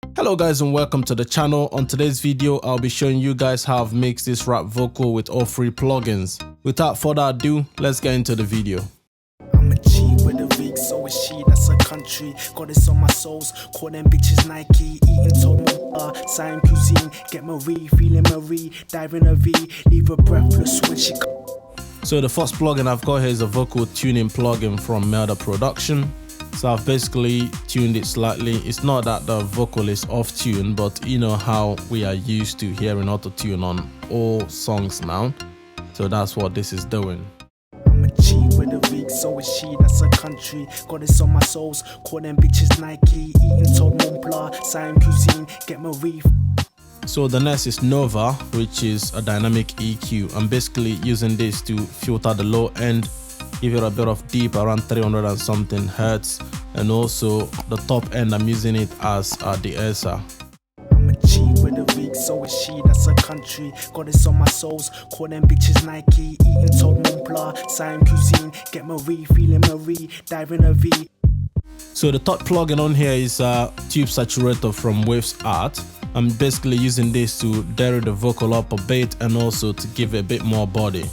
Hello guys and welcome to the channel. On today's video, I'll be showing you guys how I've mixed this rap vocal with all three plugins. Without further ado, let's get into the video. I'm a G with a Vig, so is she, that's a country. Got this on my souls, call them bitches Nike. Eating told MELDA, sign cuisine. Get Marie, feeling Marie, dive in a V. Leave her breathless when she So the first plugin I've got here is a vocal tuning plugin from MELDA Production. So I've basically tuned it slightly. It's not that the vocal is off tune, but you know how we are used to hearing auto tune on all songs now. So that's what this is doing. I'm a G with a Vig, so is she, that's a country. Got this on my souls, call them bitches Nike. Eating told MELDA, sign cuisine. Get Marie. So the next is Nova, which is a dynamic EQ. I'm basically using this to filter the low end, give it a bit of deep around 300 and something hertz, and also the top end I'm using it as a de-esser. I'm a G with a Vig, so is she, that's a country. Got this on my souls, call them bitches Nike. Eating told MELDA, sign cuisine. Get Marie, feeling Marie, dive in a V. So the third plugin on here is Tube Saturator from WAVEARTS. I'm basically using this to dare the vocal up a bit and also to give it a bit more body.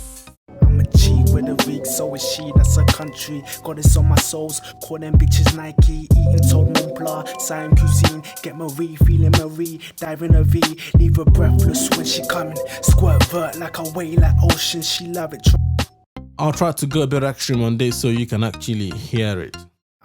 I'm a G with a Vig, so is she, that's a country. Got this on my souls, call them bitches Nike. Eating told MELDA, sign cuisine. Get Marie, feeling Marie, dive in a V. Leave her breathless when she coming. Squirt vert like a wave like ocean, she love it. I'll try to go a bit extreme on this so you can actually hear it.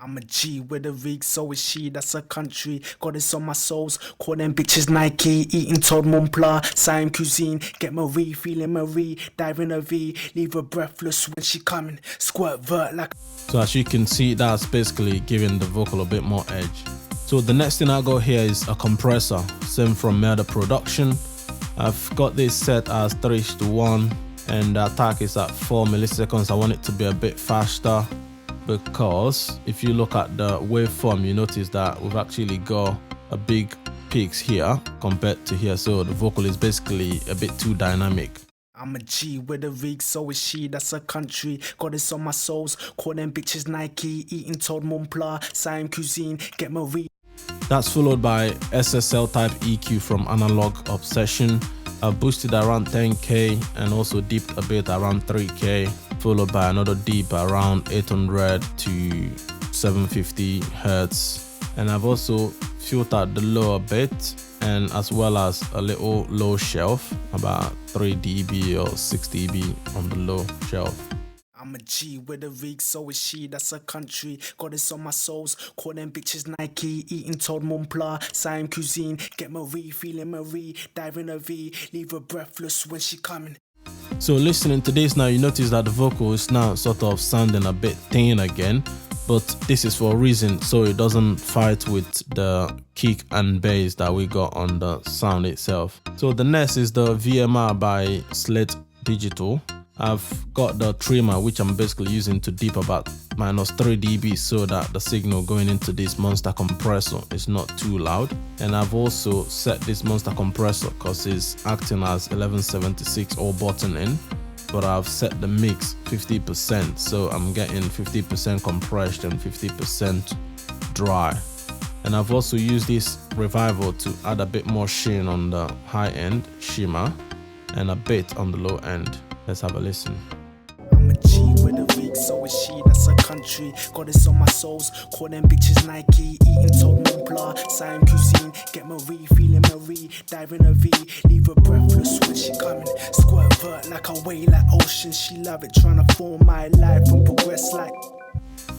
I'm a G with a Vig, so is she, that's a country. Got this on my souls, call them bitches Nike. Eating told MELDA, sign cuisine. Get Marie, feeling Marie, dive in a V. Leave her breathless when she coming. Squirt vert like. So as you can see, that's basically giving the vocal a bit more edge. So the next thing I got here is a compressor, same from MELDA Production. I've got this set as 3:1 and the attack is at 4 milliseconds. I want it to be a bit faster, because if you look at the waveform, you notice that we've actually got a big peaks here compared to here, so the vocal is basically a bit too dynamic. I'm a G with a Vig, so is she, that's a country. Got this on my souls, call them bitches Nike. Eating told MELDA, sign cuisine. Get Marie. That's followed by SSL type EQ from Analog Obsession. I boosted around 10k and also dipped a bit around 3k, followed by another dip around 800 to 750 hertz. And I've also filtered the low a bit, and as well as a little low shelf, about 3 dB or 6 dB on the low shelf. I'm a G with a Vig, so is she, that's a country. Got this on my souls, call them bitches Nike. Eating told MELDA, sign cuisine. Get Marie, feeling Marie, dive in a V. Leave her breathless when she coming. So listening to this now, you notice that the vocal is now sort of sounding a bit thin again, but this is for a reason, so it doesn't fight with the kick and bass that we got on the sound itself. So the next is the VMR by SLATE Digital. I've got the trimmer, which I'm basically using to dip about -3 dB so that the signal going into this monster compressor is not too loud. And I've also set this monster compressor because it's acting as 1176 all button in, but I've set the mix 50%, so I'm getting 50% compressed and 50% dry. And I've also used this revival to add a bit more sheen on the high end shimmer and a bit on the low end. Let's have a listen. I'm a G with a Vig, so is she, that's a country. Got this on my souls, call them bitches Nike. Eating told MELDA, sign cuisine. Get Marie, feeling Marie, dive in a V. Leave her breathless when she coming. Squirt vert like a wave like ocean, she love it. Trying to form my life and progress like.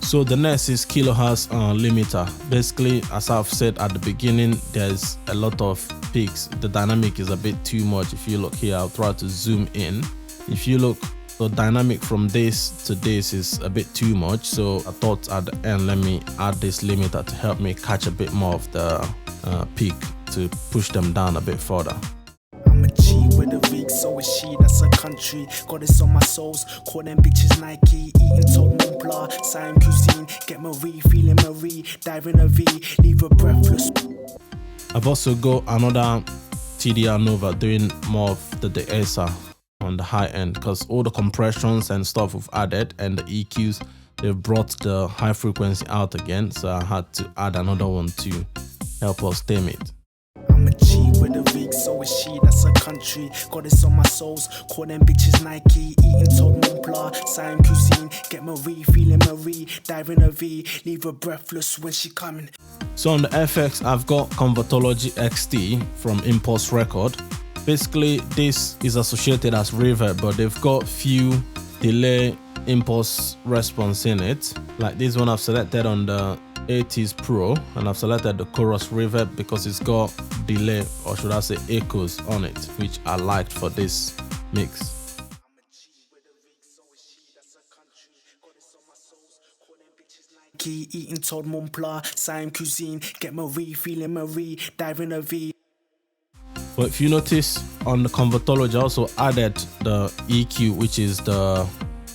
So the next is kilohertz limiter. Basically, as I've said at the beginning, there's a lot of peaks. The dynamic is a bit too much. If you look here, I'll try to zoom in. If you look, the dynamic from this to this is a bit too much, so I thought at the end, let me add this limiter to help me catch a bit more of the peak to push them down a bit further. I'm a G with a Vig, so is she, that's a country. Got this on my souls, call them bitches Nike. Eating told MELDA, sign cuisine. Get Marie, feeling Marie, dive in a V. Leave her breathless. I've also got another TDR Nova doing more of the de-esser on the high end, because all the compressions and stuff we've added and the EQs, they've brought the high frequency out again, so I had to add another one too. help us tame it. I'm a G with a Vig, so is she, that's a country. Got this on my souls, call them bitches Nike. Eating Toad Mont Blanc, Siam cuisine. Get Marie, feeling Marie, dive in a V. Leave her breathless when she coming. So on the FX, I've got Convertology XT from Impulse Record. Basically, this is associated as reverb, but they've got few delay impulse response in it. Like this one I've selected on the 80s Pro, and I've selected the chorus reverb because it's got delay, or should I say echoes on it, which I liked for this mix. Eating Toad Mont Blanc, Siam cuisine. Get Marie, feeling Marie, dive in a V. But if you notice on the Convertology, I also added the EQ, which is the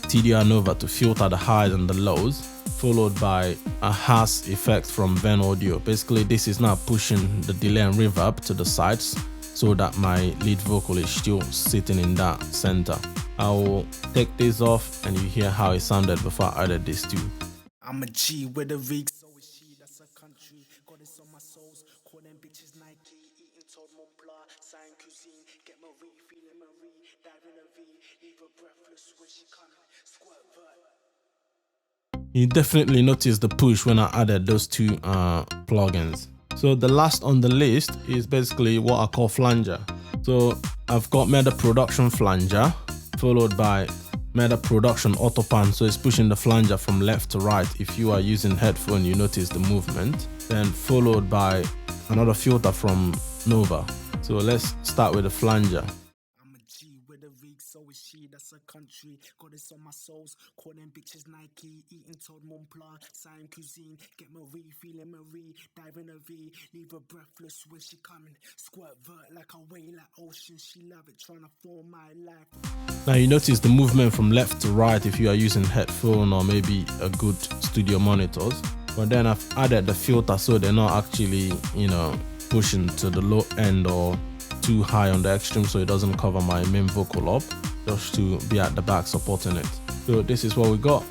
TDR Nova, to filter the highs and the lows, followed by a harsh effect from Ven Audio. Basically, this is now pushing the delay and reverb to the sides so that my lead vocal is still sitting in that center. I will take this off and you hear how it sounded before I added this too. I'm a G with a Vig, so is she, that's a country. Got this on my souls, call them bitches Nike. Eating Toad Mont Blanc, Siam cuisine. Get Marie, feeling Marie, dive in a V. Leave her breathless when she coming. Squirt vert. You definitely notice the push when I added those two plugins. So the last on the list is basically what I call Flanger. So I've got MELDA Production Flanger, followed by MELDA Production Autopan, so it's pushing the flanger from left to right. If you are using headphone, you notice the movement. Then followed by another filter from Nova. So let's start with the flanger. I'm a G with a Vig, so is she, that's a country. Got this on my souls, call them bitches Nike. Eating Toad Mont Blanc, Siam cuisine. Get Marie, feeling Marie, dive in a V. Leave her breathless when she coming. Squirt vert like a wave, like ocean. She love it, trying to form my life. Now you notice the movement from left to right if you are using headphone or maybe a good studio monitors. But then I've added the filter so they're not actually, pushing to the low end or too high on the extreme, so it doesn't cover my main vocal up, just to be at the back supporting it. So this is what we got.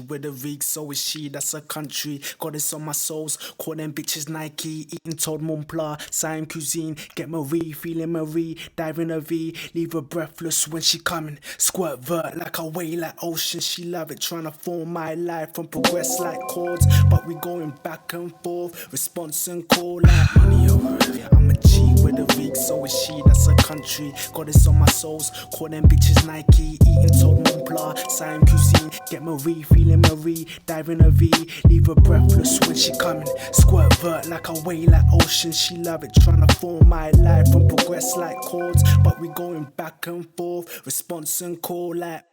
With a Vig, so is she, that's a country. Got this on my souls, call them bitches Nike. Eating Toad Mont Blanc, Siam cuisine. Get Marie, feeling Marie, dive in a V. Leave her breathless when she coming. Squirt vert like a wave, like ocean. She love it, trying to form my life from progress like chords, but we going back and forth. Response and call like money over it. I'm a G with a Vig, so is she, that's a country. Got this on my souls, call them bitches Nike. Eating Toad Mont Blanc, Siam cuisine. Get Marie, feeling Marie, dive in a V. Leave her breathless when she coming. Squirt vert like a wave, like ocean. She love it, trying to form my life and progress like chords, but we going back and forth. Response and call like.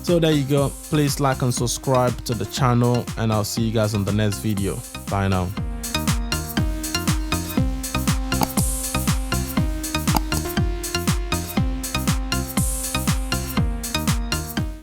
So there you go. Please like and subscribe to the channel, and I'll see you guys on the next video. Bye now.